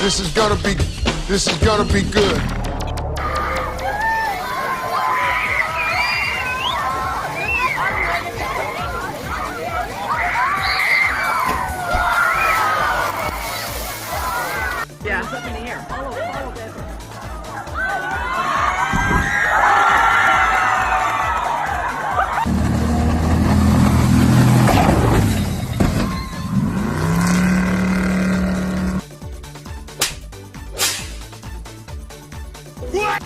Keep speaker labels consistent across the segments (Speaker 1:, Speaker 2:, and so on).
Speaker 1: This is gonna be good.
Speaker 2: Yeah. Up in the air. Follow that.
Speaker 1: What?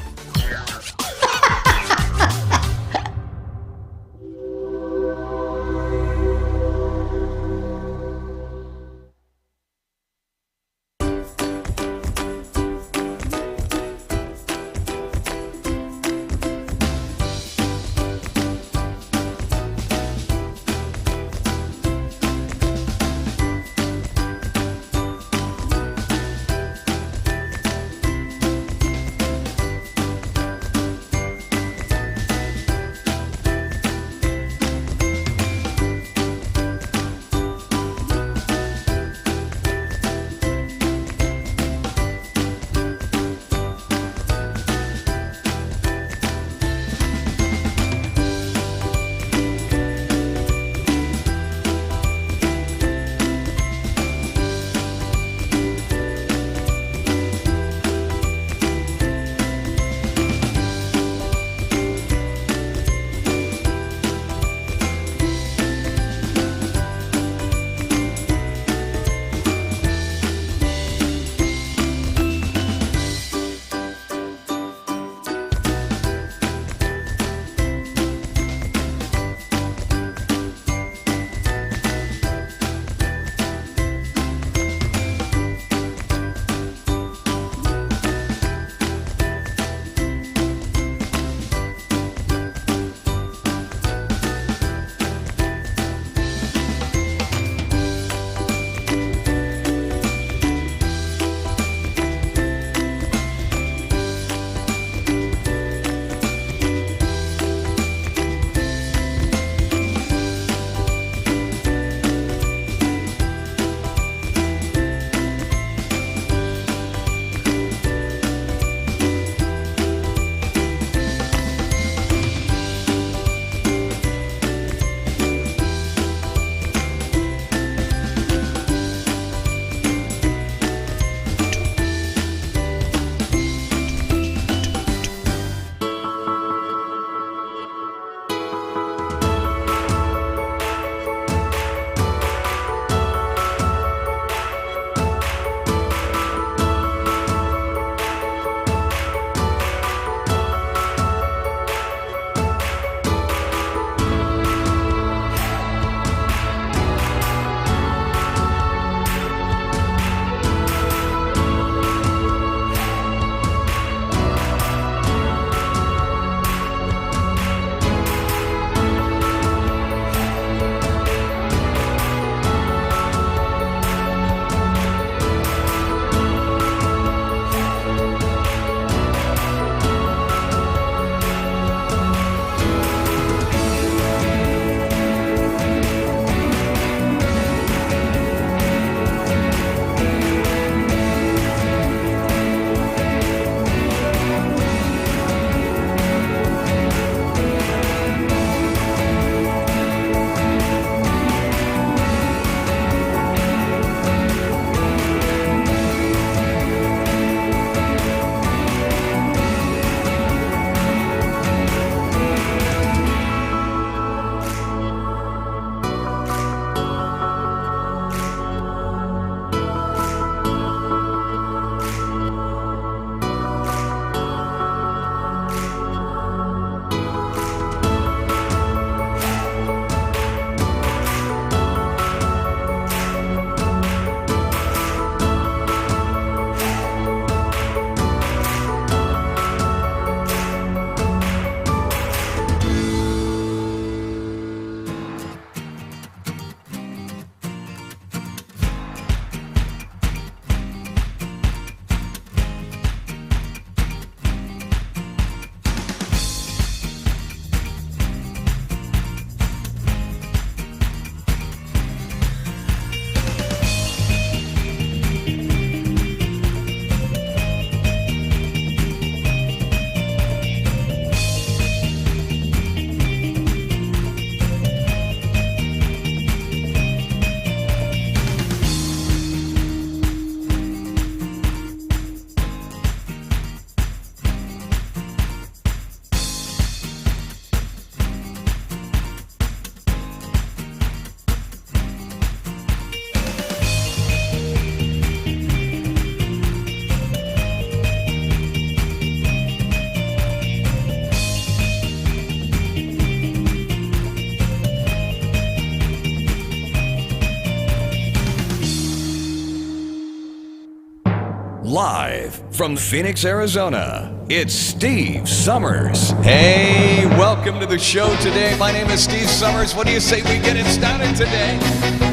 Speaker 3: Live from Phoenix, Arizona, it's Steve Summers. Hey, welcome to the show today. My name is Steve Summers. What do you say we get it started today?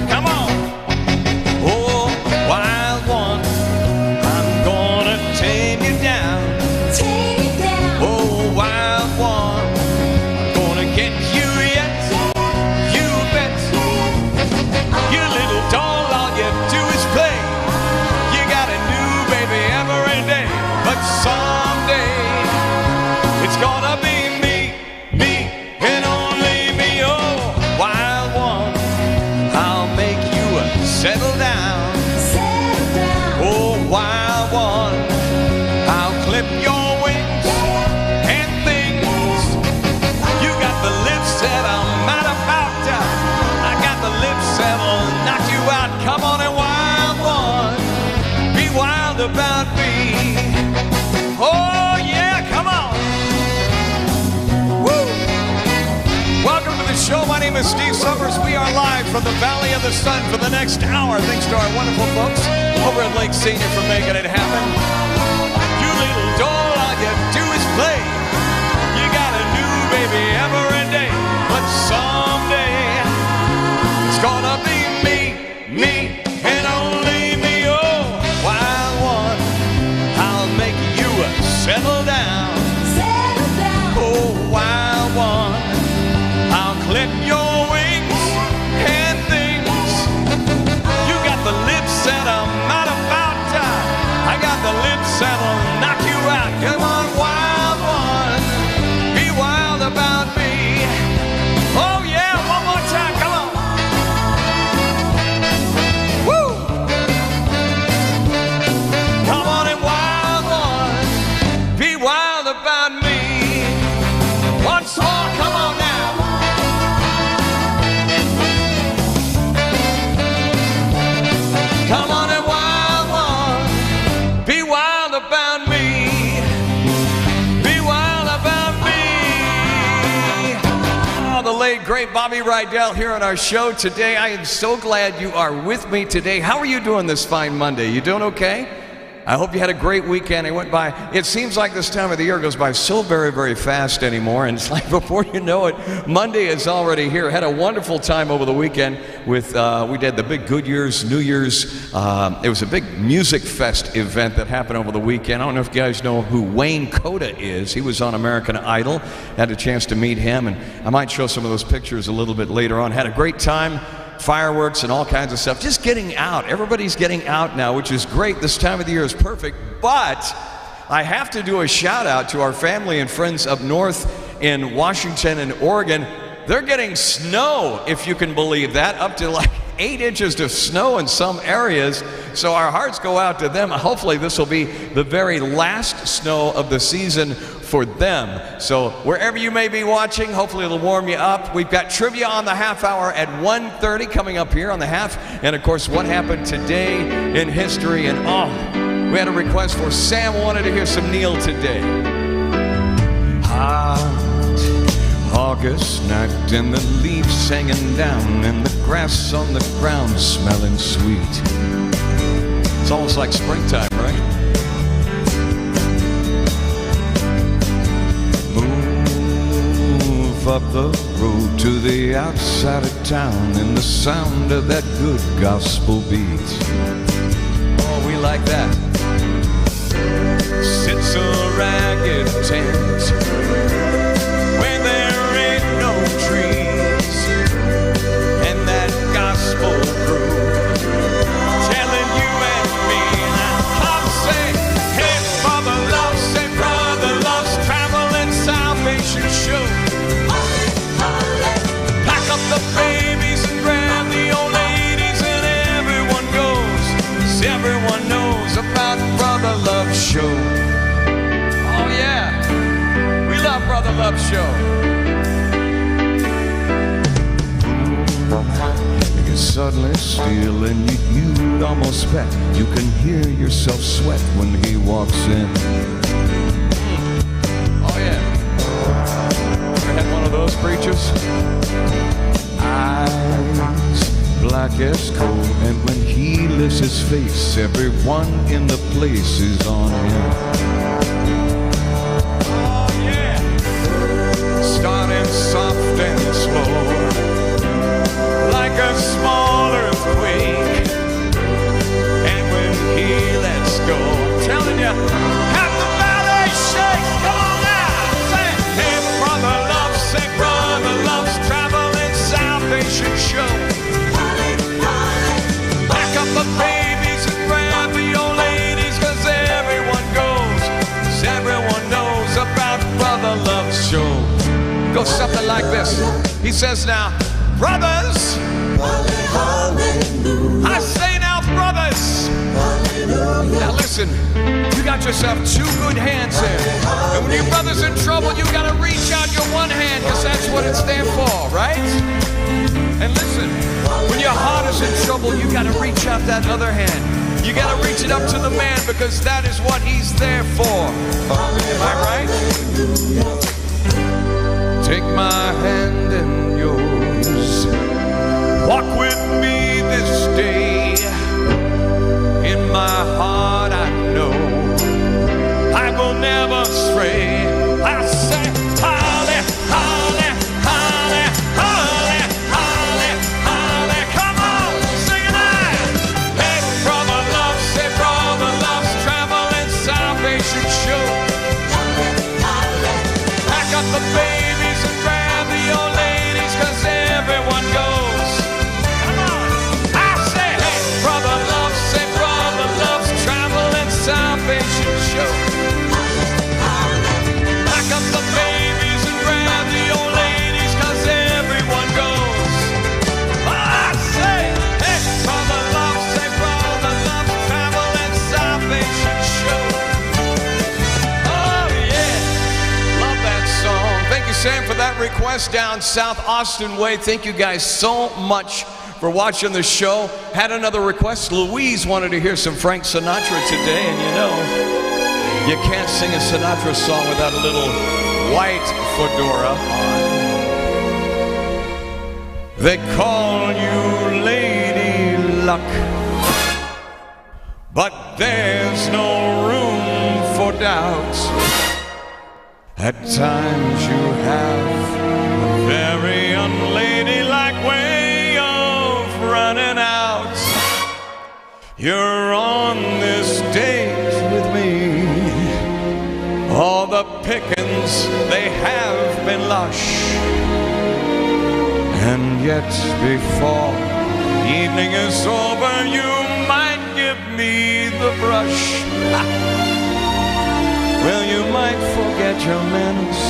Speaker 3: Come on. Oh, wild one, I'm gonna tame you down.
Speaker 4: Tame you down.
Speaker 3: Oh, wild one, I'm gonna get you yet. You bet. You little doll, all you do is play. You got a new baby every day. But someday, it's gonna be me, and only me. Oh, wild one, I'll make you settle down.
Speaker 4: Settle down.
Speaker 3: Oh, wild one, I'll clip your wings and things. You got the lips that I'm mad about. I got the lips that'll knock you out. Come on and wild one, be wild about me. Oh yeah, come on. Woo! Welcome to the show. My name is Steve Summers. We are live from the Valley of the Sun for the next hour. Thanks to our wonderful folks over at Lake Senior for making it happen. You little doll, all you do is play. You got a new baby every day. But someday, it's gonna be me, and only me. Oh, wild one, I'll make you settle down.
Speaker 4: Settle down.
Speaker 3: Oh, wild one, I'll clip your wings and things. You got the lips that I'm not about. I got the lips that'll knock you out. Come on, wild one, be wild about me. Oh yeah, one more time, come on. Woo! Come on and wild one, be wild about me. Once more, come on now. Come on and wild one, be wild about me. Be wild about me. Oh, the late, great Bobby Rydell here on our show today. I am so glad you are with me today. How are you doing this fine Monday? You doing okay? I hope you had a great weekend. It went by. It seems like this time of the year goes by so very, very fast anymore. And it's like before you know it, Monday is already here. Had a wonderful time over the weekend with, we did the big Good Year's, New Year's. It was a big music fest event that happened over the weekend. I don't know if you guys know who Wayne Coda is. He was on American Idol. Had a chance to meet him. And I might show some of those pictures a little bit later on. Had a great time. Fireworks and all kinds of stuff. Just getting out. Everybody's getting out now, which is great. This time of the year is perfect. But I have to do a shout out to our family and friends up north in Washington and Oregon. They're getting snow, if you can believe that, up to like 8 inches of snow in some areas. So our hearts go out to them. Hopefully this will be the very last snow of the season for them. So wherever you may be watching, hopefully it'll warm you up. We've got trivia on the half hour at 1:30 coming up here on the half. And of course, what happened today in history. And we had a request for Sam wanted to hear some Neil today. Hot August night and the leaves hanging down and the grass on the ground smelling sweet. It's almost like springtime, right? Move up the road to the outside of town and the sound of that good gospel beat. Oh, we like that. Sits a ragged tent where there ain't no trees, and that gospel crew telling you and me that come say, hey brother love, say brother loves travel and salvation show. Pack up the babies and grab the old ladies and everyone goes, 'cause everyone knows about Brother Love Show. Oh yeah, we love Brother Love Show. You can suddenly steal and you'd almost bet you can hear yourself sweat when he walks in. Oh yeah. Ever had one of those preachers? Eyes black as coal. And when he lifts his face, everyone in the place is on him. Oh yeah. Starting soft and slow, like a small earthquake. And when he lets go, I'm telling you, half the valley shakes. Come on now, say, hey brother loves, say brother loves, traveling salvation show. Pack up the babies and grab the old ladies, 'cause everyone goes, 'cause everyone knows about Brother Love's show. Goes something like this. He says now, brothers, I say now, brothers. Now listen, you got yourself two good hands there. And when your brother's in trouble, you gotta reach out your one hand, because that's what it's there for, right? And listen, when your heart is in trouble, you gotta reach out that other hand. You gotta reach it up to the man, because that is what he's there for. Am I right? Take my hand in yours. Walk with me this day. In my heart I know I will never stray. I say, holly, holly, holly, holly, holly, holly. Come on, sing it out. Hey, brother loves, say brother loves, traveling salvation show. Pack up the babies and grab the old ladies, 'cause everyone goes. Come on, I say, hey, brother loves, say brother loves, traveling salvation show. Pack up the babies and grab the old ladies, 'cause everyone goes. I say, hey, brother loves, say brother loves, traveling salvation show. Oh yeah, love that song. Thank you, Sam, for that request down South Austin Way. Thank you guys so much for watching the show. Had another request. Louise wanted to hear some Frank Sinatra today, and you know, you can't sing a Sinatra song without a little white fedora on. They call you Lady Luck, but there's no room for doubt. At times you have a very unladylike way of running out. You're on this date with me. All the pickings, they have been lush. And yet before evening is over, you might give me the brush. Well, you might forget your manners.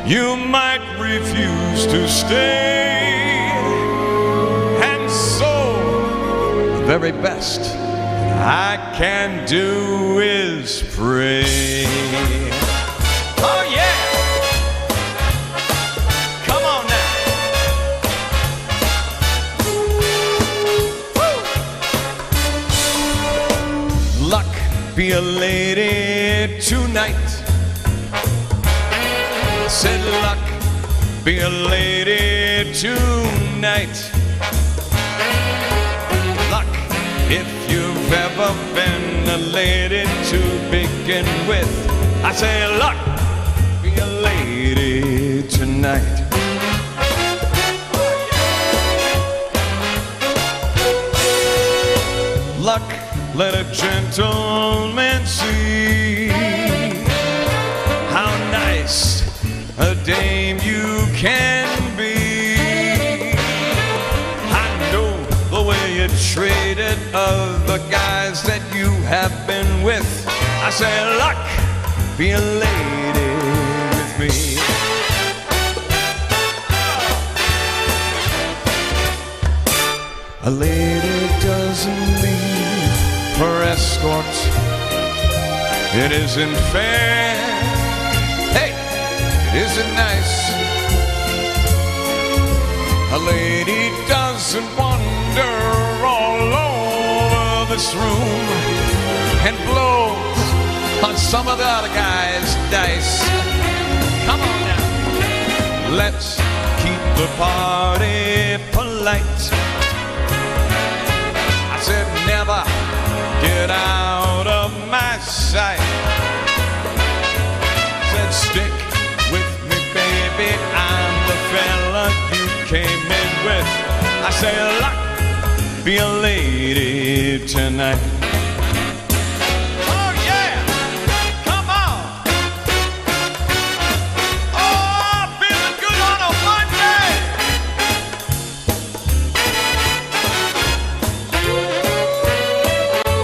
Speaker 3: You might refuse to stay. And so, the very best I can do is pray. Oh yeah! Come on now. Woo! Luck, be a lady tonight. Said luck, be a lady tonight. Luck, if you've ever been a lady to begin with. I say luck, be a lady tonight. Luck, let a gentleman see how nice a dame you can be. I know the way you treated other guys that you have been with. I say, luck, be a lady with me. A lady doesn't leave her escort. It isn't fair. Hey, it isn't nice. A lady doesn't wander all over this room and blows on some of the other guys' dice. Come on now. Let's keep the party polite. said, never get out of my sight. Said, stick with me, baby, I'm the fella you came in with. I said, luck, be a lady tonight. Oh yeah, come on. Oh, feeling good on a Monday.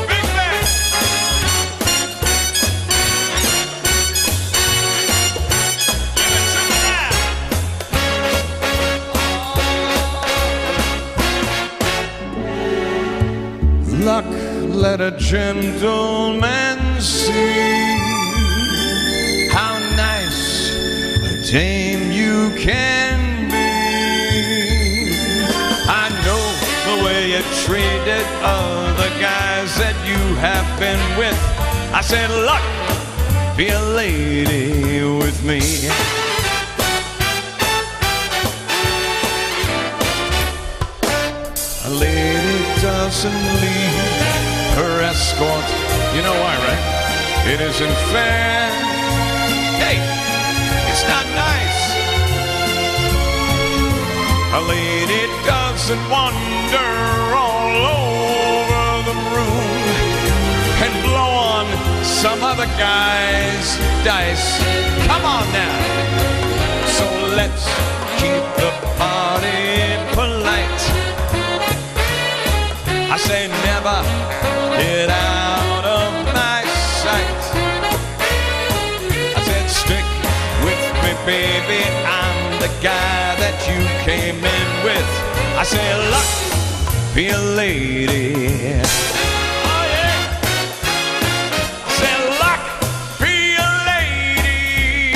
Speaker 3: Big man. Give it to me now. Luck, let a gentleman see how nice a dame you can be. I know the way you treated other guys that you have been with. I said, luck, be a lady with me. A lady doesn't leave her escort. You know why, right? It isn't fair. Hey, it's not nice. A lady doesn't wander all over the room and blow on some other guy's dice. Come on now. So let's keep the party polite. I say never get out of my sight. I said stick with me, baby, I'm the guy that you came in with. I say luck, be a lady. Oh yeah. I say luck, be a lady.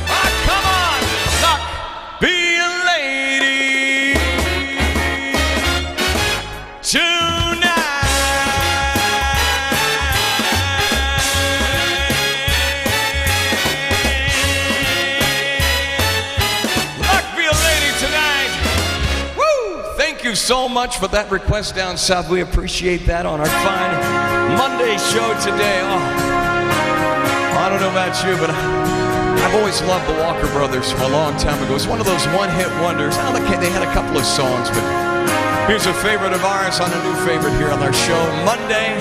Speaker 3: Oh come on, luck, be a lady. Thank you so much for that request down south. We appreciate that on our fine Monday show today. Oh, I don't know about you, but I've always loved the Walker Brothers from a long time ago. It's one of those one-hit wonders. I don't know, they had a couple of songs, but here's a favorite of ours on a new favorite here on our show, Monday.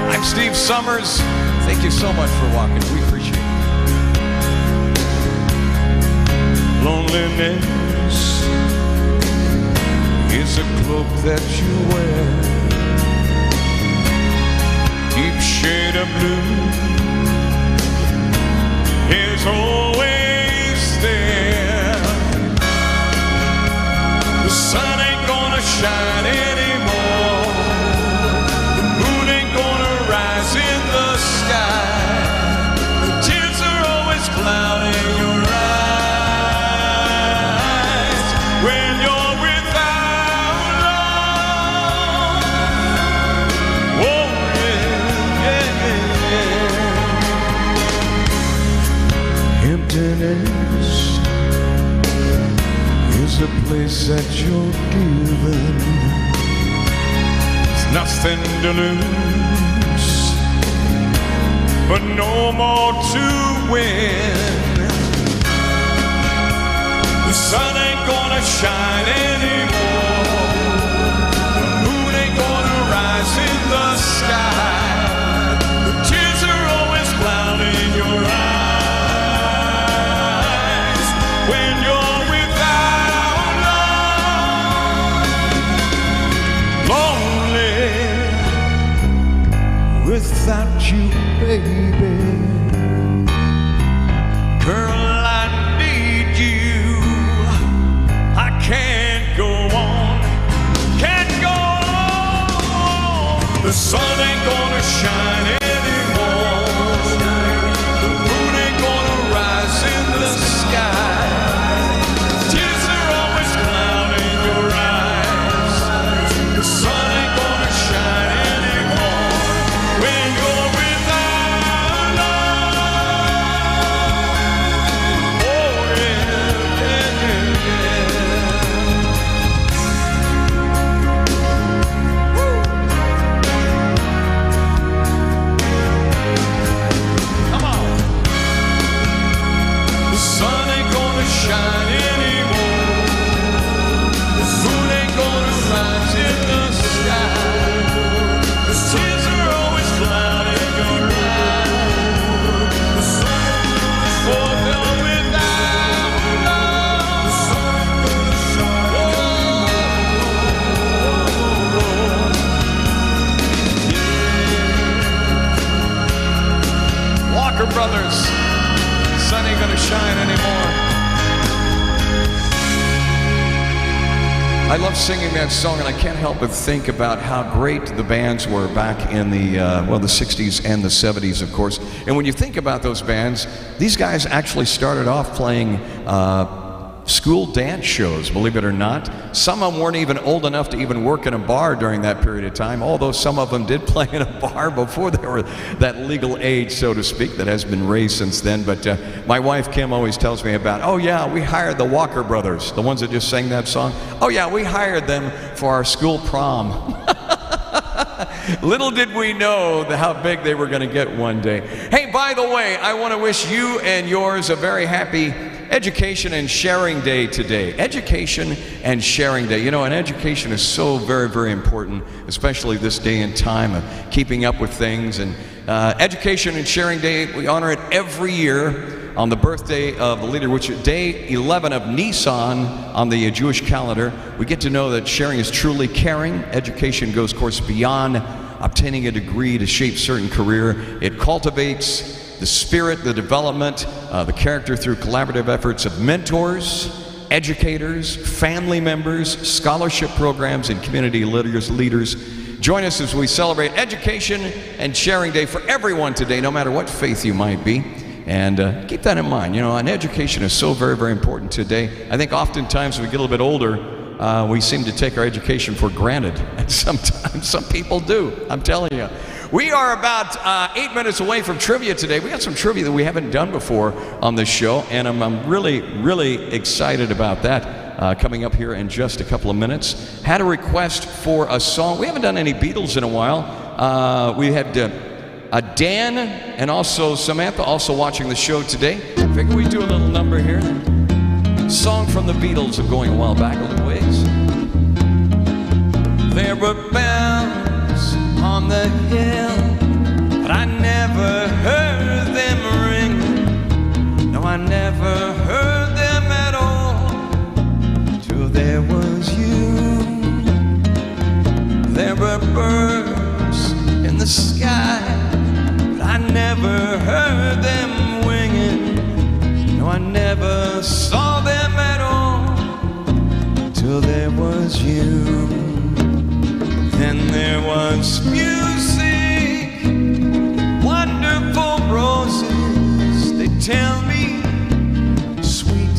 Speaker 3: I'm Steve Summers. Thank you so much for walking. We appreciate it. Loneliness is a cloak that you wear, deep shade of blue is always there. The sun ain't gonna shine anymore, the moon ain't gonna rise in the sky, the tears are always clouding your eyes when you're emptiness is a place that you're given. There's nothing to lose, but no more to win. The sun ain't gonna shine anymore, the moon ain't gonna rise in the sky, the tears are always clouding your eyes. When you're without love, lonely without you, baby. Girl, I need you. I can't go on, can't go on. The sun ain't gonna shine anymore, the moon ain't gonna rise in the sky. The sun ain't gonna shine anymore when you're without love. Oh yeah, yeah, yeah. Walker Brothers. Sun ain't gonna shine anymore. I love singing that song, and I can't help but think about how great the bands were back in the 60s and the 70s, of course. And when you think about those bands, these guys actually started off playing school dance shows, believe it or not. Some of them weren't even old enough to even work in a bar during that period of time, although some of them did play in a bar before they were that legal age, so to speak, that has been raised since then. But my wife, Kim, always tells me about, oh yeah, we hired the Walker Brothers, the ones that just sang that song. Oh yeah, we hired them for our school prom. Little did we know how big they were going to get one day. Hey, by the way, I want to wish you and yours a very happy Education and Sharing Day today. Education and Sharing Day. You know, and education is so very, very important, especially this day and time of keeping up with things. And Education and Sharing Day, we honor it every year on the birthday of the leader, which is day 11 of Nisan on the Jewish calendar. We get to know that sharing is truly caring. Education goes, of course, beyond obtaining a degree to shape certain career. It cultivates the spirit, the development, the character through collaborative efforts of mentors, educators, family members, scholarship programs, and community leaders. Join us as we celebrate Education and Sharing Day for everyone today, no matter what faith you might be. And keep that in mind. You know, and education is so very, very important today. I think oftentimes when we get a little bit older, we seem to take our education for granted. And sometimes some people do, I'm telling you. We are about 8 minutes away from trivia today. We got some trivia that we haven't done before on this show, and I'm really, really excited about that coming up here in just a couple of minutes. Had a request for a song. We haven't done any Beatles in a while. We had Dan and also Samantha also watching the show today. I figured we'd do a little number here. Song from the Beatles of going a while back a little ways. There were bells on the hill, but I never heard them ring. No, I never heard them at all, till there was you. There were birds in the sky, but I never heard them winging. No, I never saw them at all, till there was you. Then there was music, wonderful roses, they tell me, sweet,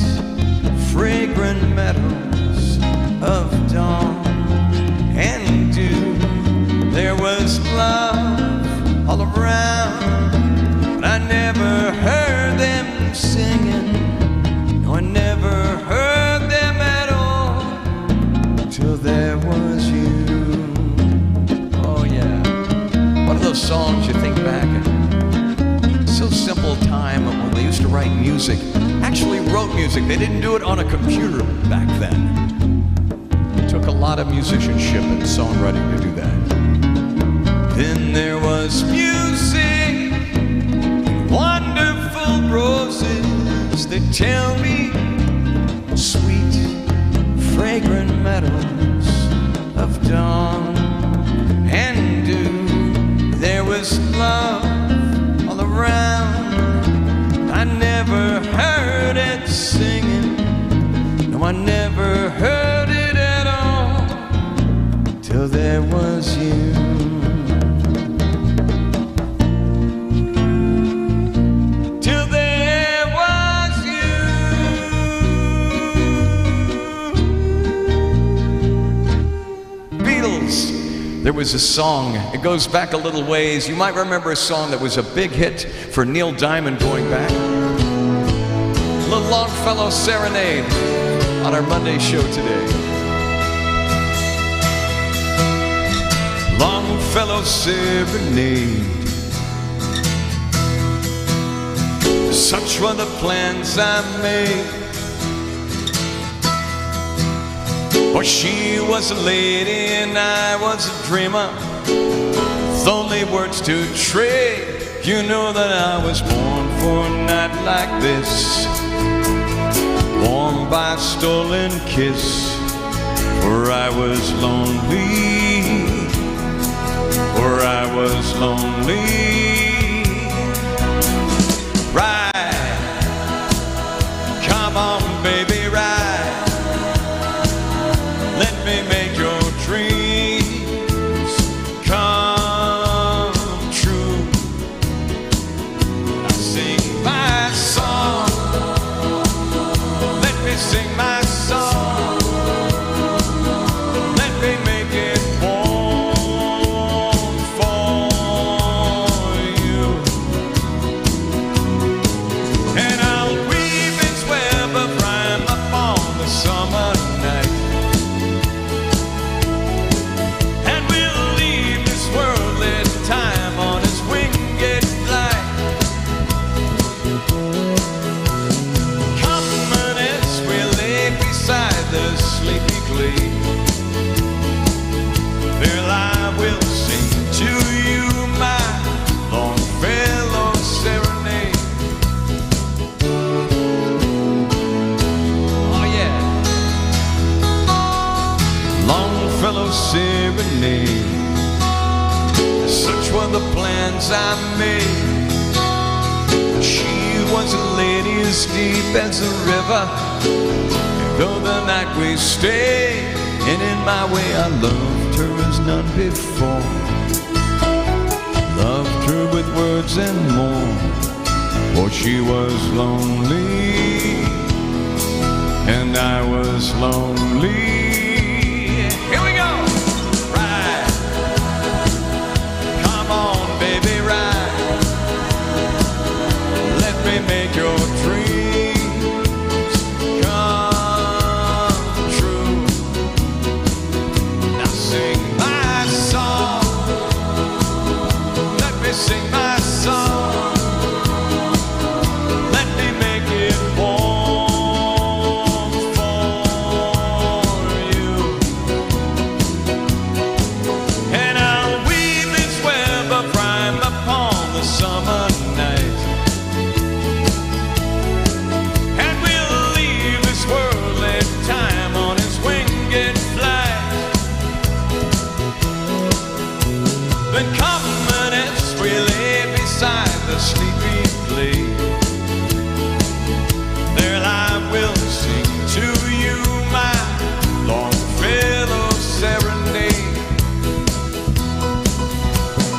Speaker 3: fragrant meadows of dawn and dew. There was love all around, but I never heard them singing. No, I never heard them at all, till there was you. Songs you think back, so simple time when they used to write music, actually wrote music. They didn't do it on a computer back then. It took a lot of musicianship and songwriting to do that. Then there was music, wonderful roses that tell me, sweet, fragrant meadows of dawn and dew. There was love all around, I never heard it singing. No, I never heard it at all, till there was you. Till there was you. Beatles. There was a song, it goes back a little ways. You might remember a song that was a big hit for Neil Diamond going back. Little Longfellow Serenade on our Monday show today. Longfellow Serenade. Such were the plans I made. For she was a lady and I was a dreamer, with only words to trade. You know that I was born for a night like this, warmed by a stolen kiss. For I was lonely, for I was lonely. the plans I made. She was a lady as deep as the river. Though the night we stayed, and in my way I loved her as none before. Loved her with words and more, for she was lonely, and I was lonely. Here we go! Ride. Come on, baby, ride. Let me make your dreams come true. Now sing my song. Let me sing my song. Let me make it warm for you. And I'll weave this web of rhyme upon the summer night. And we'll leave this worldly time on its winged flight. Then come minutes we lay beside the sleepy glade. There I will sing to you my Longfellow serenade.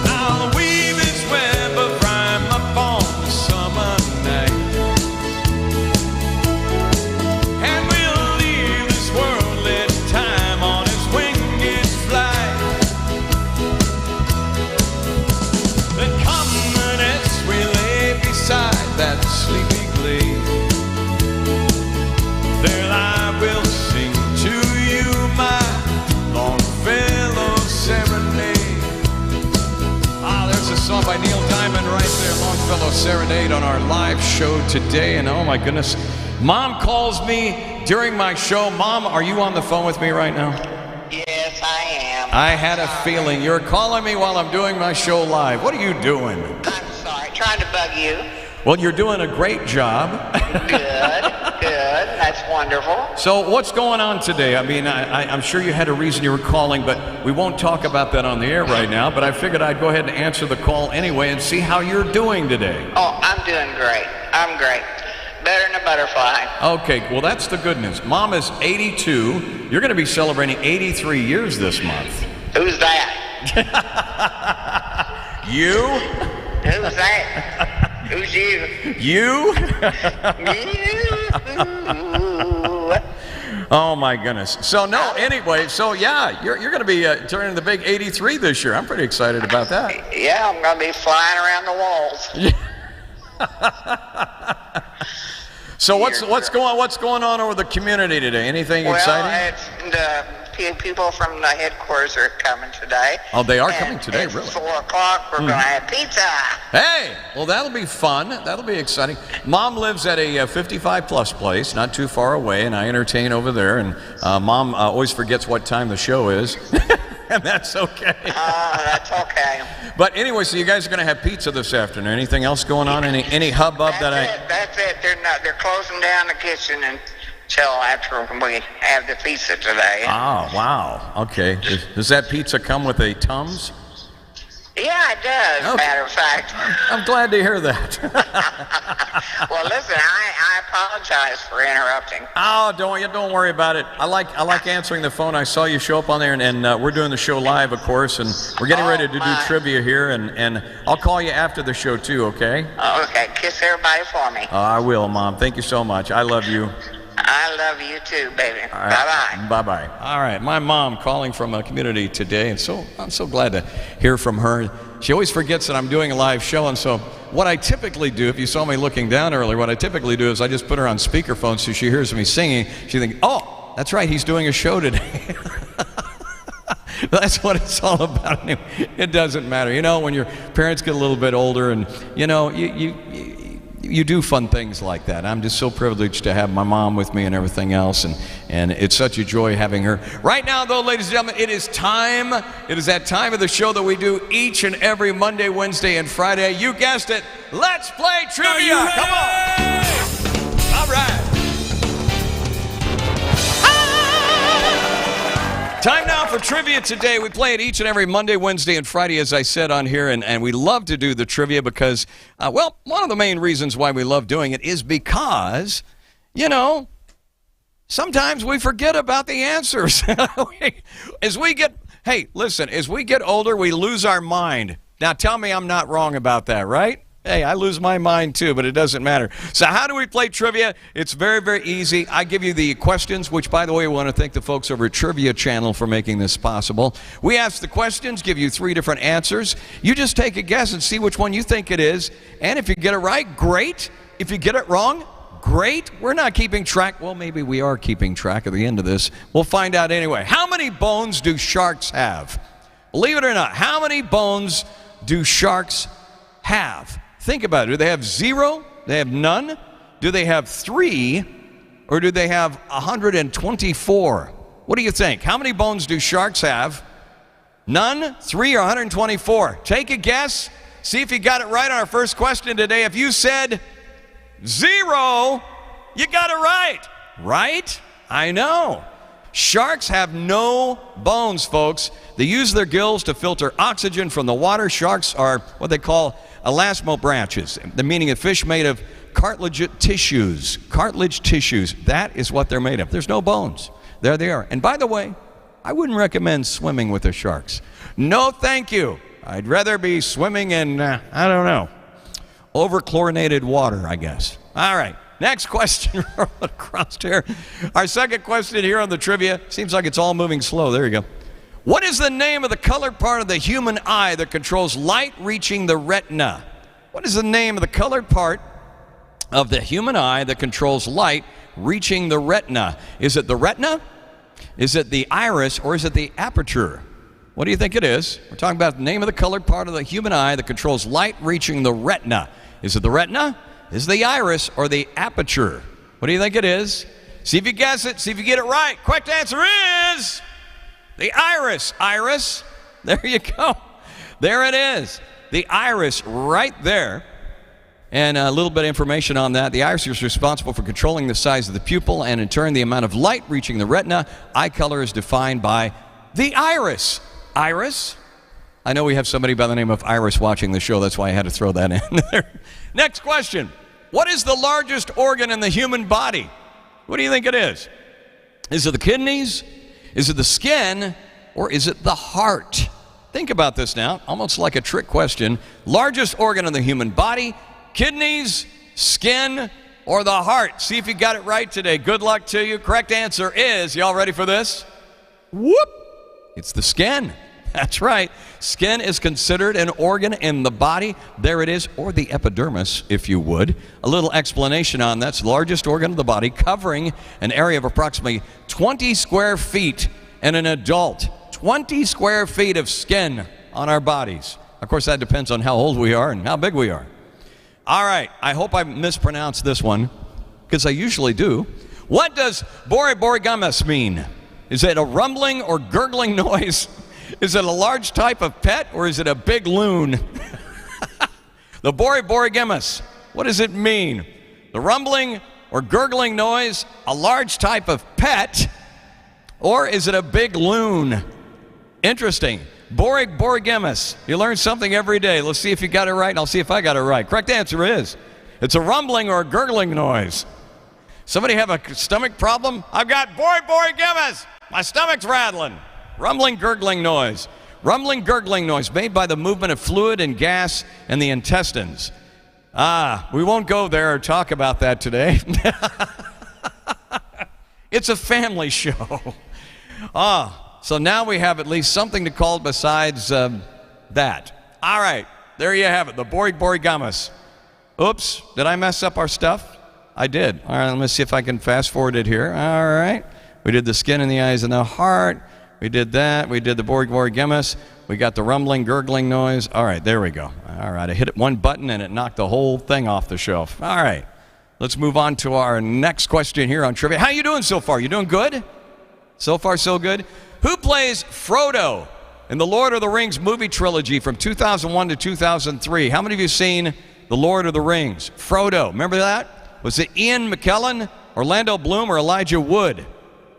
Speaker 3: I'll weave this web of rhyme upon the summer night. And we'll leave this worldly time on its winged flight. Then come minutes we lay beside that sleepy glade. There I will sing to you my Longfellow serenade. Ah, there's a song by Neil Diamond right there, Longfellow Serenade, on our live show today. And oh my goodness, Mom calls me during my show. Mom, are you on the phone with me right now?
Speaker 5: Yes, I am.
Speaker 3: I had a feeling you're calling me while I'm doing my show live. What are you doing?
Speaker 5: I'm sorry, trying to bug you.
Speaker 3: Well, you're doing a great job.
Speaker 5: Good, good. That's wonderful.
Speaker 3: So what's going on today? I mean, I'm sure you had a reason you were calling, but we won't talk about that on the air right now. But I figured I'd go ahead and answer the call anyway and see how you're doing today.
Speaker 5: Oh, I'm doing great. I'm great. Better than a butterfly.
Speaker 3: Okay, well, that's the good news. Mom is 82. You're going to be celebrating 83 years this month.
Speaker 5: Who's that?
Speaker 3: You?
Speaker 5: Who's that? Who's you?
Speaker 3: You?
Speaker 5: You.
Speaker 3: Oh my goodness. So no, anyway, so yeah, you're going to be turning the big 83 this year. I'm pretty excited about that.
Speaker 5: Yeah, I'm going to be flying around the walls.
Speaker 3: So what's going on over the community today? Anything exciting?
Speaker 5: Well, it's the people from the headquarters are coming today.
Speaker 3: Oh, they are
Speaker 5: And
Speaker 3: coming today,
Speaker 5: at
Speaker 3: really?
Speaker 5: 4 o'clock, we're going to have pizza.
Speaker 3: Hey, well, that'll be fun. That'll be exciting. Mom lives at a 55-plus place, not too far away, and I entertain over there. And Mom always forgets what time the show is, and that's okay.
Speaker 5: That's okay.
Speaker 3: But anyway, so you guys are going to have pizza this afternoon. Anything else going on? Any hubbub
Speaker 5: That's it. They're closing down the kitchen until after we have the pizza today.
Speaker 3: Oh, wow. Okay. Does that pizza come with a Tums?
Speaker 5: Yeah, it does,
Speaker 3: Okay.
Speaker 5: matter of fact.
Speaker 3: I'm glad to hear that.
Speaker 5: Well, listen, I apologize for interrupting.
Speaker 3: Oh, don't worry about it. I like answering the phone. I saw you show up on there, and we're doing the show live, of course, and we're getting ready to do trivia here, and I'll call you after the show too, okay?
Speaker 5: Okay, kiss everybody for me.
Speaker 3: I will, Mom. Thank you so much. I love you.
Speaker 5: I love you too, baby.
Speaker 3: All right.
Speaker 5: Bye-bye.
Speaker 3: Bye-bye. All right, my mom calling from a community today, and so I'm so glad to hear from her. She always forgets that I'm doing a live show, and so what I typically do, if you saw me looking down earlier, what I typically do is I just put her on speakerphone so she hears me singing. She thinks, oh, that's right, he's doing a show today. That's what it's all about. Anyway, it doesn't matter. You know, when your parents get a little bit older and, you know, you do fun things like that. I'm just so privileged to have my mom with me and everything else, and it's such a joy having her. Right now, though, ladies and gentlemen, it is time. It is that time of the show that we do each and every Monday, Wednesday, and Friday. You guessed it. Let's play trivia. Come on. All right. Time now for trivia today. We play it each and every Monday, Wednesday, and Friday, as I said on here, and we love to do the trivia because, well, one of the main reasons why we love doing it is because, you know, sometimes we forget about the answers. As we get older, we lose our mind. Now, tell me I'm not wrong about that, right? Hey, I lose my mind too, but it doesn't matter. So how do we play trivia? It's very, very easy. I give you the questions, which, by the way, I want to thank the folks over at Trivia Channel for making this possible. We ask the questions, give you 3 different answers. You just take a guess and see which one you think it is. And if you get it right, great. If you get it wrong, great. We're not keeping track. Well, maybe we are keeping track at the end of this. We'll find out anyway. How many bones do sharks have? Believe it or not, how many bones do sharks have? Think about it. Do they have 0? They have none? Do they have 3? Or do they have 124? What do you think? How many bones do sharks have? None, 3, or 124? Take a guess. See if you got it right on our first question today. If you said 0, you got it right. Right? I know. Sharks have no bones, folks. They use their gills to filter oxygen from the water. Sharks are what they call elasmobranchs, the meaning of fish made of cartilage tissues. Cartilage tissues. That is what they're made of. There's no bones. There they are. And by the way, I wouldn't recommend swimming with the sharks. No, thank you. I'd rather be swimming in, I don't know, over-chlorinated water, I guess. All right. Next question across here. Our second question here on the trivia. Seems like it's all moving slow. There you go. What is the name of the colored part of the human eye that controls light reaching the retina? What is the name of the colored part of the human eye that controls light reaching the retina? Is it the retina? Is it the iris? Or is it the aperture? What do you think it is? We're talking about the name of the colored part of the human eye that controls light reaching the retina. Is it the retina? Is it the iris? Or the aperture? What do you think it is? See if you guess it. See if you get it right. Correct answer is the iris. Iris. There you go. There it is. The iris right there. And a little bit of information on that. The iris is responsible for controlling the size of the pupil and in turn the amount of light reaching the retina. Eye color is defined by the iris. Iris. I know we have somebody by the name of Iris watching the show. That's why I had to throw that in there. Next question. What is the largest organ in the human body? What do you think it is? Is it the kidneys? Is it the skin? Or is it the heart? Think about this now. Almost like a trick question. Largest organ in the human body, kidneys, skin, or the heart? See if you got it right today. Good luck to you. Correct answer is, y'all ready for this? Whoop! It's the skin. That's right. Skin is considered an organ in the body. There it is, or the epidermis, if you would. A little explanation on that's the largest organ of the body, covering an area of approximately 20 square feet in an adult. 20 square feet of skin on our bodies. Of course, that depends on how old we are and how big we are. All right, I hope I mispronounced this one, because I usually do. What does borborygmus mean? Is it a rumbling or gurgling noise? Is it a large type of pet, or is it a big loon? The borborygmus, what does it mean? The rumbling or gurgling noise, a large type of pet, or is it a big loon? Interesting. Borborygmus. You learn something every day. Let's see if you got it right, and I'll see if I got it right. Correct answer is, it's a rumbling or a gurgling noise. Somebody have a stomach problem? I've got borborygmus. My stomach's rattling. Rumbling, gurgling noise. Rumbling, gurgling noise made by the movement of fluid and gas in the intestines. We won't go there or talk about that today. It's a family show. So now we have at least something to call besides that. All right, there you have it, the borborygmus. Oops, did I mess up our stuff? I did. All right, let me see if I can fast forward it here. All right, we did the skin and the eyes and the heart. We did that. We did the borborygmus. We got the rumbling, gurgling noise. All right, there we go. All right, I hit one button and it knocked the whole thing off the shelf. All right, let's move on to our next question here on trivia. How you doing so far? You doing good? So far, so good. Who plays Frodo in the Lord of the Rings movie trilogy from 2001 to 2003? How many of you seen the Lord of the Rings? Frodo, remember that? Was it Ian McKellen, Orlando Bloom, or Elijah Wood?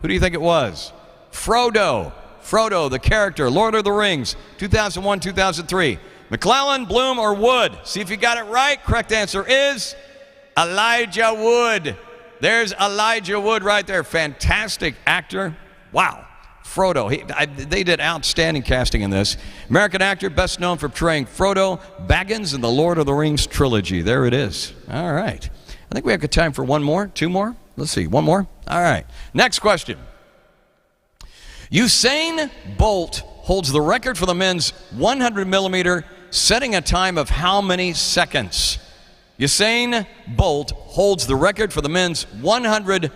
Speaker 3: Who do you think it was? Frodo. Frodo, the character, Lord of the Rings, 2001, 2003. McClellan, Bloom, or Wood? See if you got it right. Correct answer is Elijah Wood. There's Elijah Wood right there. Fantastic actor. Wow. Frodo. They did outstanding casting in this. American actor, best known for portraying Frodo Baggins in the Lord of the Rings trilogy. There it is. All right. I think we have time for one more, two more. Let's see, one more. All right. Next question. Usain Bolt holds the record for the men's 100 millimeter, setting a time of how many seconds? Usain Bolt holds the record for the men's 100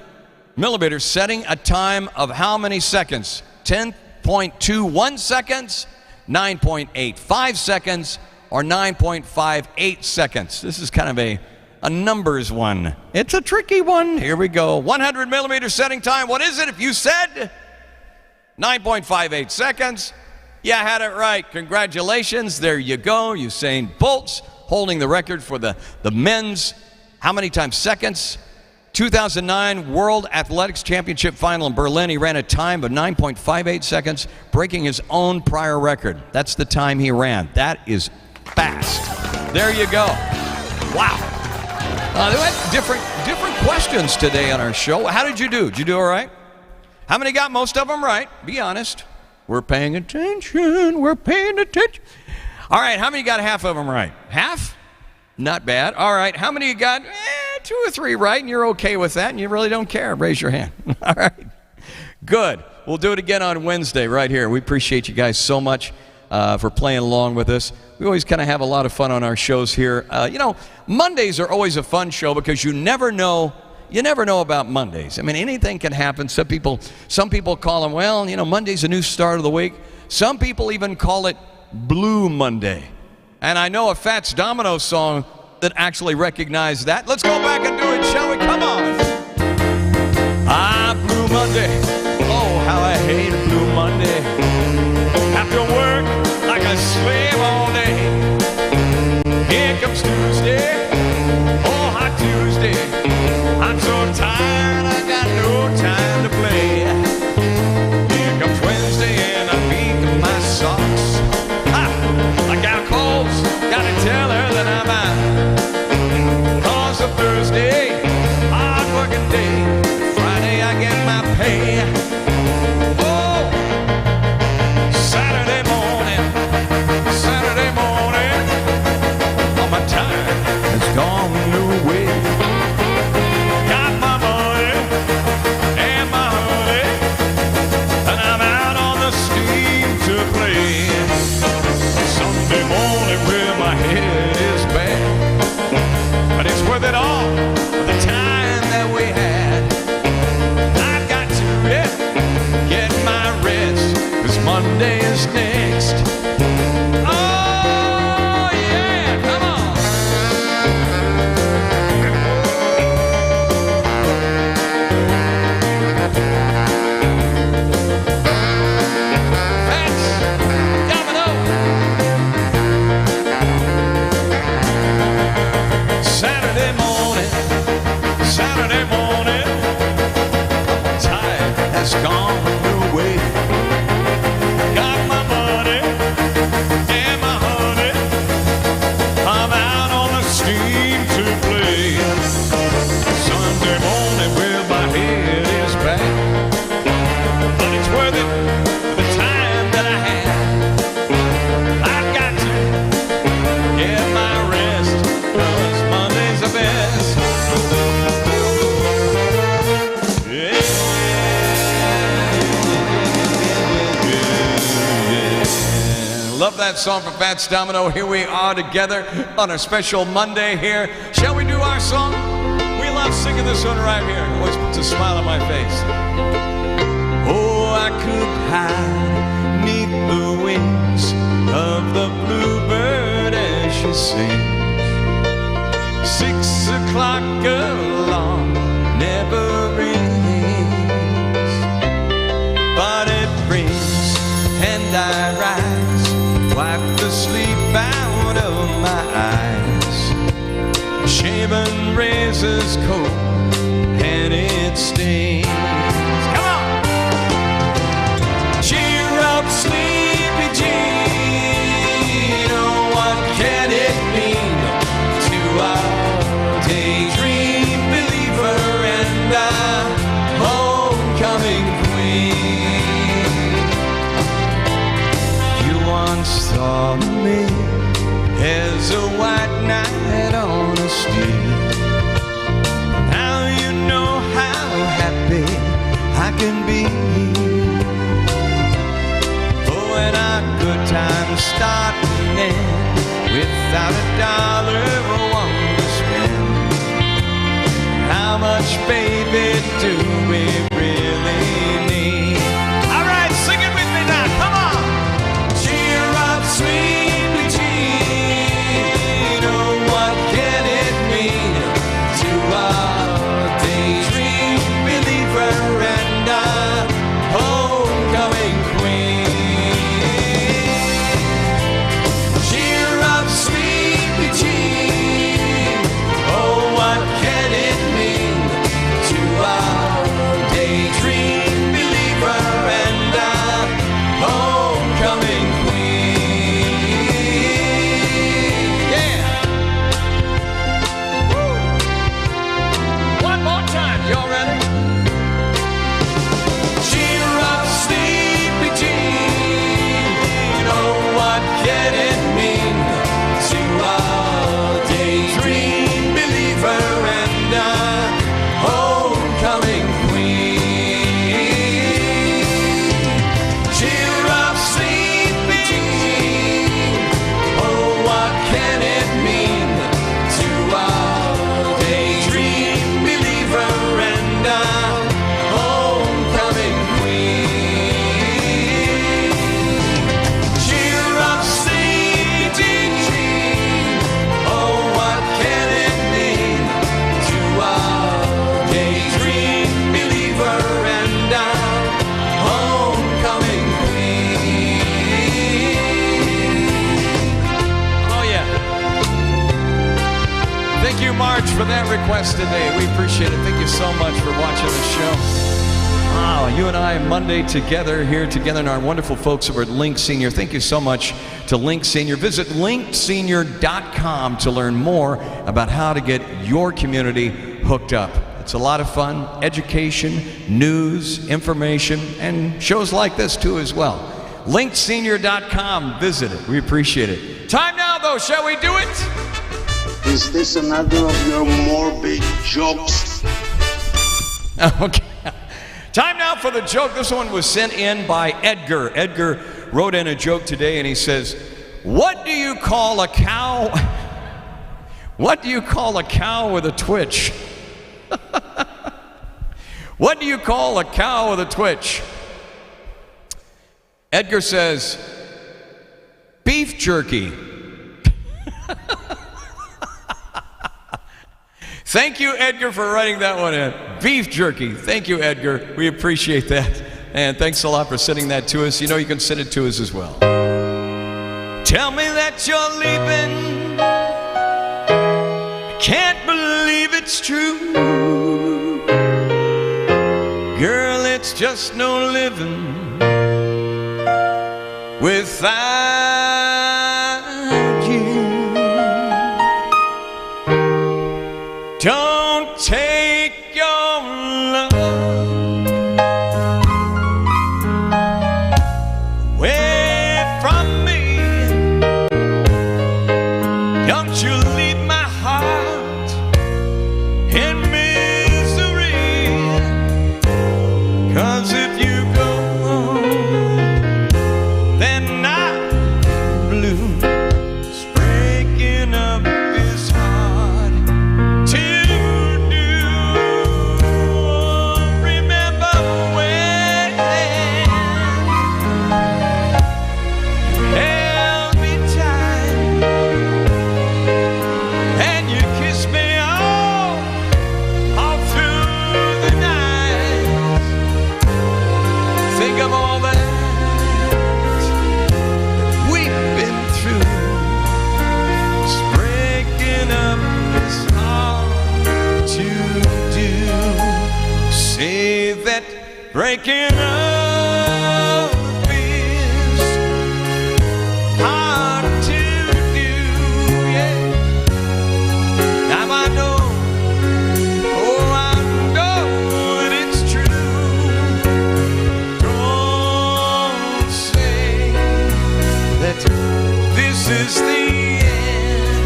Speaker 3: millimeter, setting a time of how many seconds? 10.21 seconds, 9.85 seconds, or 9.58 seconds? This is kind of a numbers one. It's a tricky one. Here we go. 100 millimeter setting time. What is it? If you said 9.58 seconds, you had it right. Congratulations. There you go. Usain Bolt's holding the record for the men's, how many times seconds? 2009 World Athletics Championship final in Berlin. He ran a time of 9.58 seconds, breaking his own prior record. That's the time he ran. That is fast. There you go. Wow. There were different questions today on our show. How did you do? Did you do all right? How many got most of them right? Be honest. We're paying attention. We're paying attention. All right, how many got half of them right? Half? Not bad. All right, how many you got 2 or 3 right, and you're okay with that, and you really don't care? Raise your hand. All right. Good. We'll do it again on Wednesday right here. We appreciate you guys so much for playing along with us. We always kind of have a lot of fun on our shows here. Mondays are always a fun show because you never know about Mondays. I mean, anything can happen. Some people call them, Monday's a new start of the week. Some people even call it Blue Monday. And I know a Fats Domino song that actually recognized that. Let's go back and do it, shall we? Come on. Blue Monday. Oh, how I hate a Blue Monday. Have to work like a slave all day. Here comes Tuesday. Oh, hot Tuesday. I'm so tired, I got no time to play. Here comes Wednesday and I beat my socks. I got calls, gotta tell her that I'm out. Cause of Thursday, hard working day. Friday I get my pay. Oh, Saturday morning, all my time has gone away. Got my money and my honey, and I'm out on the steam to play. Sunday morning where my head is bad, but it's worth it all for the time that we had. I've got to get my rest, 'cause Monday is next. Oh yeah, come on. Saturday morning, time has gone away. Got my money and my honey, I'm out on the steam to play. Sunday morning, well, my head is back, but it's worth it for the time that I had. I've got to get my rest, 'cause Monday's the best. Love that song from Fats Domino. Here we are together on a special Monday here. Shall we do our song? We love singing this one right here. It always puts a smile on my face. Oh, I could hide 'neath the wings of the bluebird as she sings. 6 o'clock alarm never rings, but it rings and I rise, wipe the sleep out of my eyes. Shaven razor's cold and it stings. Come on! Cheer There's a white knight on a steed. Now you know how happy I can be. Oh, when our good times start and end without a dollar or one to spend. How much, baby, do we really need? All right, sing it with me now. Come on. Cheer up, sweet Jean. Oh, what can it mean to our daydream believer and our homecoming queen? Cheer up, sweet Jean. Oh, what can it mean to our daydream believer and our homecoming queen? Yeah. Woo. One more time. Y'all ready? Cheer up, sleepy Jean. Oh, what can it mean to our daydream believer and our homecoming queen? Cheer up, sleepy Jean. Oh, what can it mean to our daydream believer and our homecoming queen? Cheer up, sleepy Jean. Oh, what can it mean to our daydream believer and our homecoming queen? Oh, yeah. Thank you, Marge, for that request today. We appreciate it. Thank you so much for watching the show. Wow, you and I Monday together, here together, and our wonderful folks over at Link Senior. Thank you so much to Link Senior. Visit linksenior.com to learn more about how to get your community hooked up. It's a lot of fun, education, news, information, and shows like this too as well. linksenior.com, visit it. We appreciate it. Time now though, shall we do it?
Speaker 6: Is this another of your morbid jokes?
Speaker 3: Okay. Time now for the joke. This one was sent in by Edgar. Edgar wrote in a joke today and he says, what do you call a cow? What do you call a cow with a twitch? What do you call a cow with a twitch? Edgar says, beef jerky. Thank you, Edgar, for writing that one in. Beef jerky. Thank you, Edgar. We appreciate that. And thanks a lot for sending that to us. You know you can send it to us as well. Tell me that you're leaving. I can't believe it's true. Girl, it's just no living without you. Don't take your love away from me. Don't you leave my heart in misery. 'Cause if you go, then I'm blue. It's breaking up this heart to do. Remember when you held me tight and you kissed me all through the night. Think of all that we've been through. It's breaking up this hard to do. Say that breaking up is hard to do. Yeah. Now I know, oh I know that it's true. Don't say that this is the end.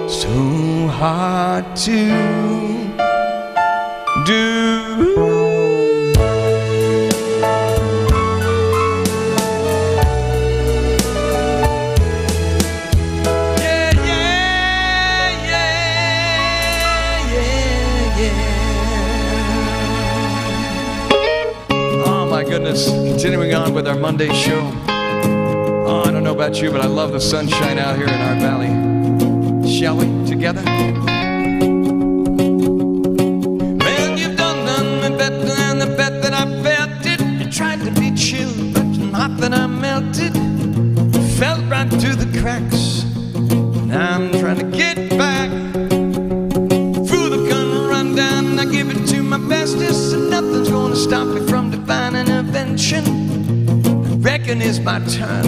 Speaker 3: so hard to do. Goodness, continuing on with our Monday show. Oh, I don't know about you, but I love the sunshine out here in our valley. Shall we, together? Well, you've done me better than the bet that I felt it. You tried to be chill, but not that I melted. Fell right through the cracks. Now I'm trying to get back. Through the gun run down, I give it to my bestest, and nothing's gonna stop me from divine intervention. I reckon it's my turn.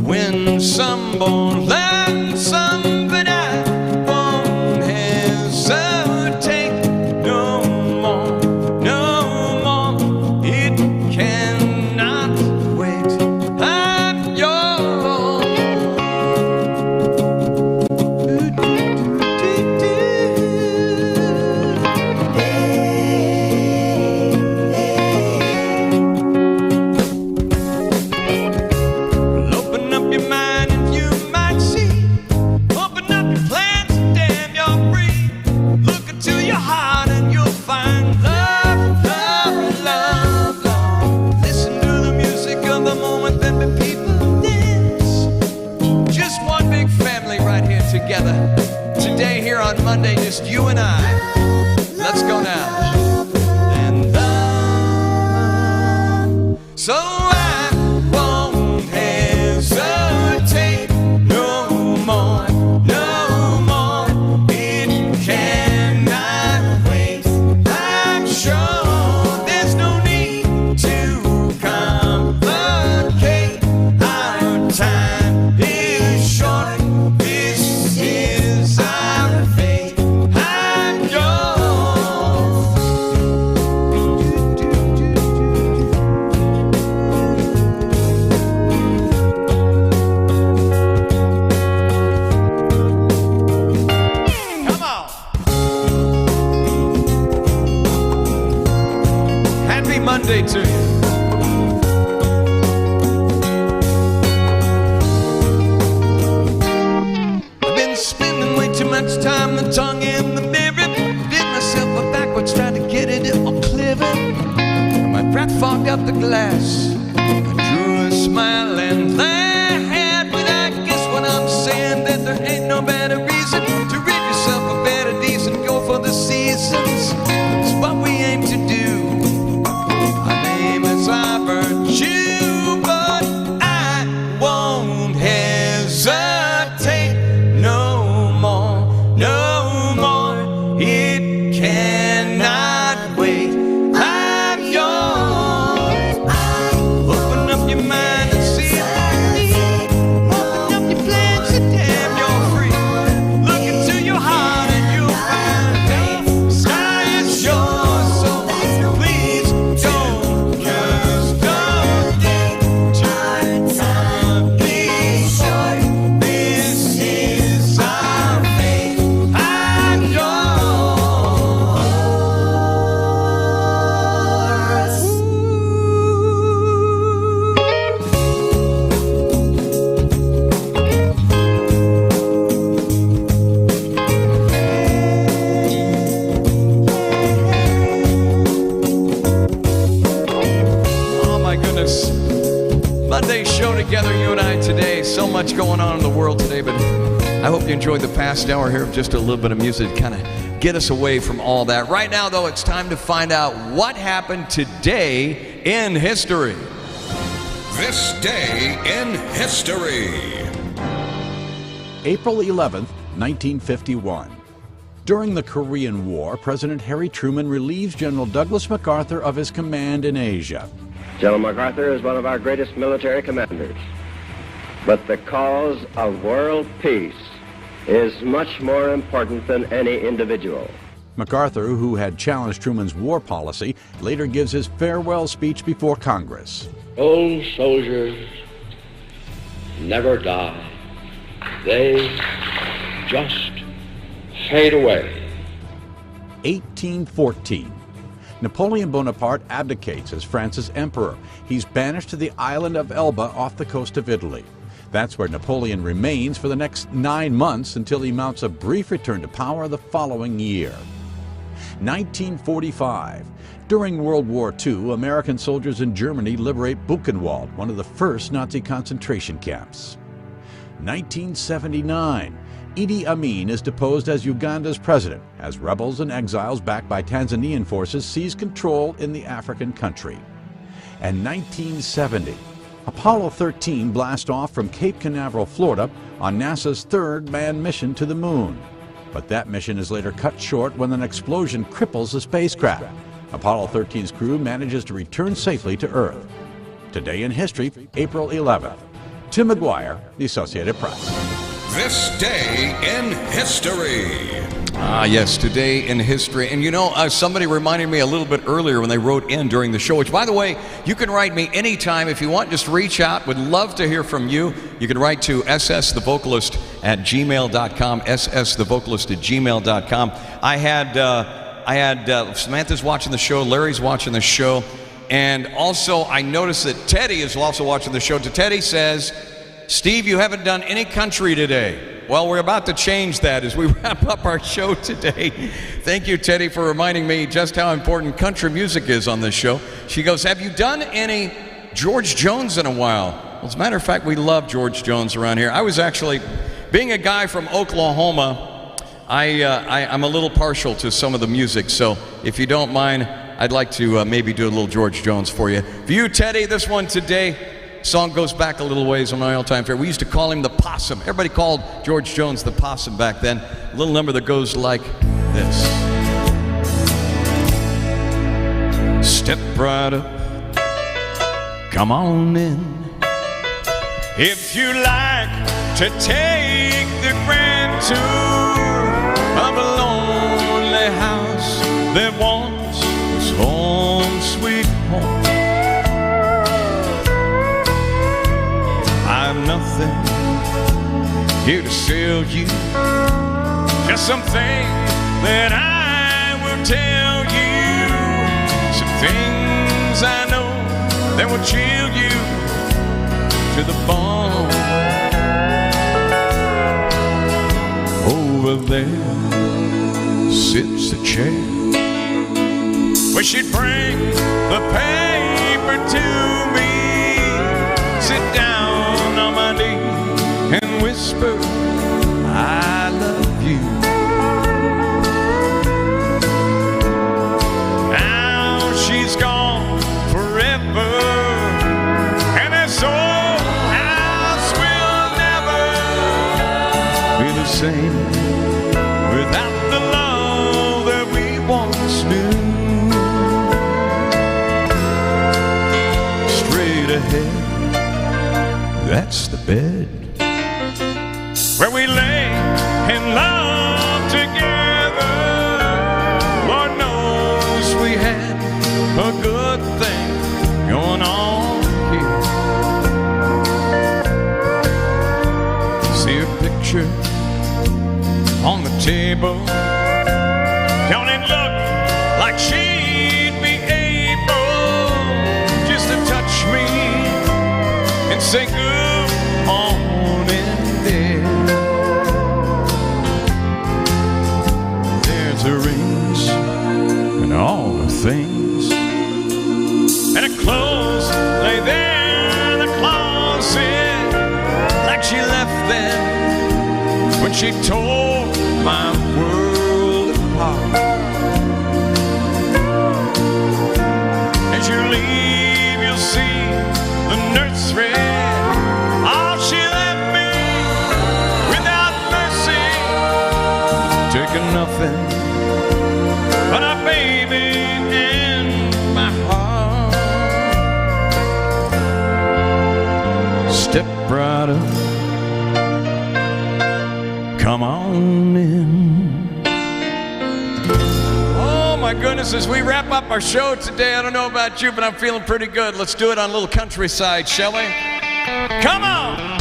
Speaker 3: When some born learn some, but I won't hesitate no more, no more. It cannot wait. I'm yours. Together today here on Monday, just you and I. Let's go now. And so I won't hesitate no more, no more. It cannot wait. I'm sure there's no need to complicate. Our time is short. Monday to you. I've been spending way too much time, the tongue in the mirror. Did myself a backwards, trying to get it all clearer. And my breath fogged up the glass. I drew a smile and laughed, but I guess what I'm saying, that there ain't no better reason to rid yourself of better decent. Go for the seasons. It's what we aim to do. You, but I won't hesitate no more, no more. It cannot wait. I'm yours. Open up your mind and see it. Open up your plans and damn, you're free. Look into your heart and you'll find the sky is yours. So please don't. Monday show together, you and I today. So much going on in the world today, but I hope you enjoyed the past hour here of just a little bit of music to kind of get us away from all that. Right now, though, it's time to find out what happened today in history.
Speaker 7: This day in history.
Speaker 8: April 11th, 1951. During the Korean War, President Harry Truman relieves General Douglas MacArthur of his command in Asia.
Speaker 9: General MacArthur is one of our greatest military commanders. But the cause of world peace is much more important than any individual.
Speaker 8: MacArthur, who had challenged Truman's war policy, later gives his farewell speech before Congress.
Speaker 10: Old soldiers never die. they just fade away.
Speaker 8: 1814. Napoleon Bonaparte abdicates as France's emperor. He's banished to the island of Elba off the coast of Italy. That's where Napoleon remains for the next 9 months until he mounts a brief return to power the following year. 1945. During World War II, American soldiers in Germany liberate Buchenwald, one of the first Nazi concentration camps. 1979. Idi Amin is deposed as Uganda's president, as rebels and exiles backed by Tanzanian forces seize control in the African country. And 1970. Apollo 13 blasts off from Cape Canaveral, Florida, on NASA's third manned mission to the moon. But that mission is later cut short when an explosion cripples the spacecraft. Apollo 13's crew manages to return safely to Earth. Today in history, April 11th. Tim McGuire, The Associated Press.
Speaker 7: This day in history.
Speaker 3: Yes, today in history. And you know, somebody reminded me a little bit earlier when they wrote in during the show, which, by the way, you can write me anytime if you want. Just reach out. Would love to hear from you. You can write to ssthevocalist@gmail.com, ssthevocalist@gmail.com. I had Samantha's watching the show, Larry's watching the show, and also I noticed that Teddy is also watching the show. Teddy says, Steve, you haven't done any country today. Well, we're about to change that as we wrap up our show today. Thank you, Teddy, for reminding me just how important country music is on this show. She goes, have you done any George Jones in a while? Well, as a matter of fact, we love George Jones around here. I was actually, being a guy from Oklahoma, I'm a little partial to some of the music, so if you don't mind, I'd like to maybe do a little George Jones for you. For you, Teddy, this one today, song goes back a little ways on my all-time favorite. We used to call him the Possum. Everybody called George Jones the Possum back then. A little number that goes like this. Step right up, come on in. If you like to take the grand tour of a lonely house that once was home sweet home, I've nothing here to sell you, just something that I will tell you, some things I know that will chill you to the bone. Over there sits a chair where she'd bring the paper to me, sit down on my knee and whisper, I love you. Now she's gone forever, and this old house will never be the same without the love that we once knew. Straight ahead, that's the bed where we lay and love together. Lord knows we had a good thing going on here. See her picture on the table. Don't it look like she'd be able just to touch me and say good morning, dear? There's the rings and all the things, and her clothes lay there in the closet like she left them when she tore my world apart. As you leave, you'll see the nursery. All she left me without mercy, taking nothing but a baby in my heart. Step right up, come on in. Oh my goodness, as we wrap up our show today, I don't know about you, but I'm feeling pretty good. Let's do it on a little countryside, shall we? Come on!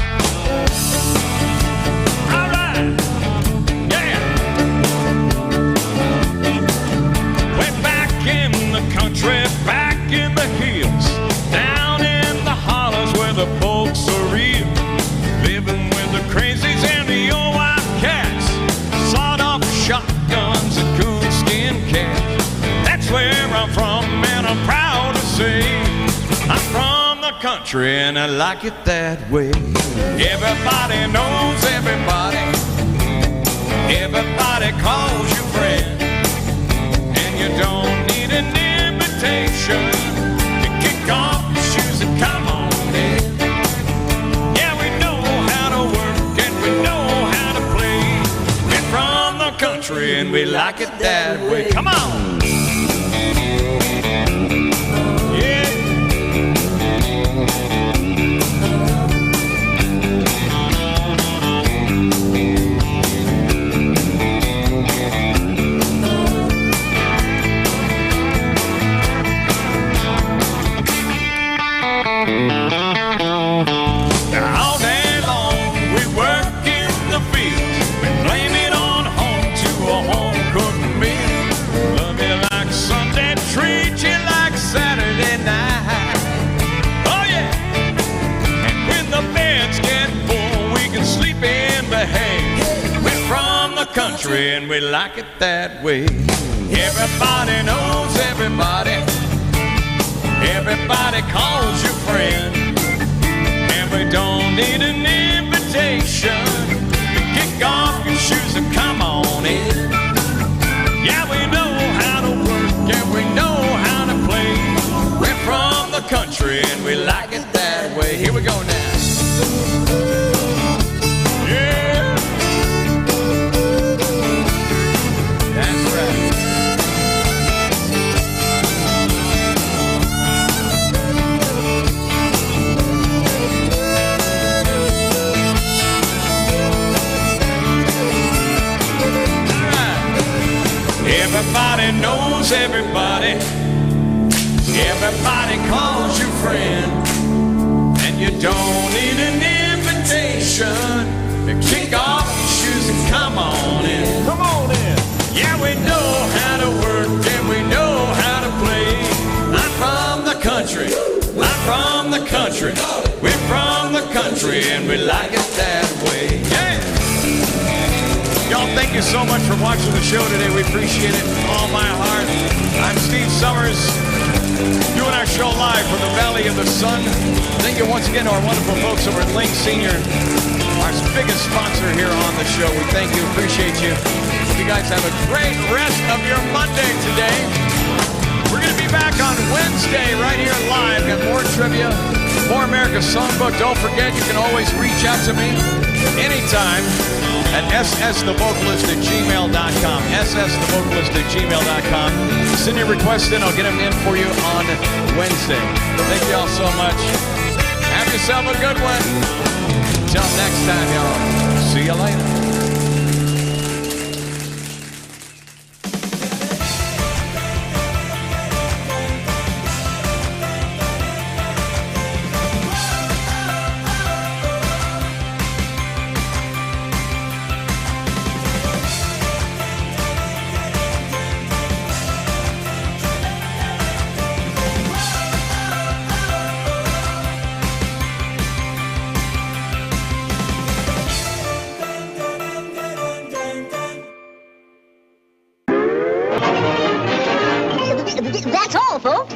Speaker 3: country, and I like it that way. Everybody knows everybody. Everybody calls you friend. And you don't need an invitation to kick off your shoes and come on in. Yeah, we know how to work and we know how to play. We're from the country and we like it that way. Come on! All day long we work in the fields. We blame it on home to a home-cooked meal. Love you like Sunday, treat you like Saturday night. Oh yeah! And when the beds get full, we can sleep and behave. We're from the country and we like it that way. Everybody knows everybody. Everybody calls you friend. We don't need an invitation to kick off your shoes and come on in. Yeah, we know how to work and we know how to play. We're from the country and we like it that way. Here we go now. Yeah. That's right. Everybody knows everybody. Everybody calls you friend. And you don't need an invitation to kick off your shoes and come on in. Come on in. Yeah, we know how to work and we know how to play. I'm from the country. I'm from the country. We're from the country and we like it that way. Yeah. Y'all, thank you so much for watching the show today. We appreciate it with all my heart. I'm Steve Summers, doing our show live from the Valley of the Sun. Thank you once again to our wonderful folks over at Link Senior, our biggest sponsor here on the show. We thank you, appreciate you. Hope you guys have a great rest of your Monday today. We're going to be back on Wednesday right here live. Got more trivia, more America's Songbook. Don't forget, you can always reach out to me anytime at ssthevocalist@gmail.com. ssthevocalist@gmail.com. Send your requests in. I'll get them in for you on Wednesday. Thank you all so much. Have yourself a good one. Until next time, y'all. See you later.
Speaker 4: That's all, folks.